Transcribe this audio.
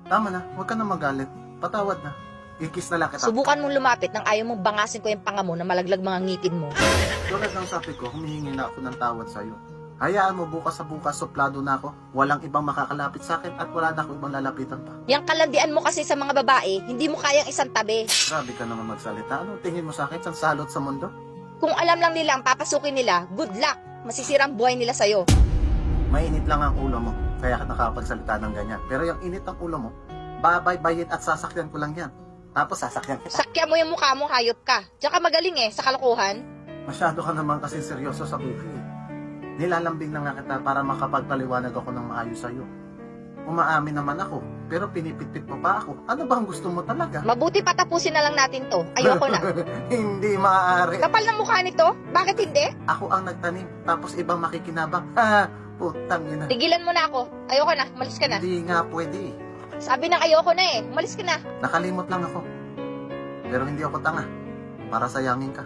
Tama na, huwag ka na magalit. Patawad na. I-kiss na lang kita. Subukan mong lumapit nang ayaw mong bangasin ko yung panga mo na malaglag mga ngipin mo. Tulad ng sabi ko, humihingi na ako ng tawad sa'yo. Hayaan mo bukas sa bukas, suplado na ako. Walang ibang makakalapit sa akin at wala na akong ibang lalapitan pa. Yang kalandian mo kasi sa mga babae, hindi mo kayang isang tabi. Grabe ka naman magsalita. Anong tingin mo sa akin? Sang salot sa mundo? Kung alam lang nila ang papasukin nila, good luck. Masisirang buhay nila sa'yo. Mainit lang ang ulo mo, kaya ka nakapagsalita ng ganyan. Pero yung init ng ulo mo, babaybayit at sasakyan ko lang yan. Tapos sasakyan kita. Sakya mo yung mukha mo, hayop ka. Diyan ka magaling sa kalokohan. Masyado ka naman kasi seryoso sa buhay. Nilalambing na nga kita para makapagpaliwanag ako ng maayos sa'yo. Umaamin naman ako, pero pinipitpit mo pa ako. Ano bang gusto mo talaga? Mabuti patapusin na lang natin to. Ayoko na. Hindi maaari. Kapal ng mukha nito? Bakit hindi? Ako ang nagtanim, tapos ibang makikinabang. Ha, putang ina. Tigilan mo na ako. Ayoko na. Malis ka na. Hindi nga pwede eh. Sabi ng ayoko na Malis ka na. Nakalimot lang ako. Pero hindi ako tanga para sayangin ka.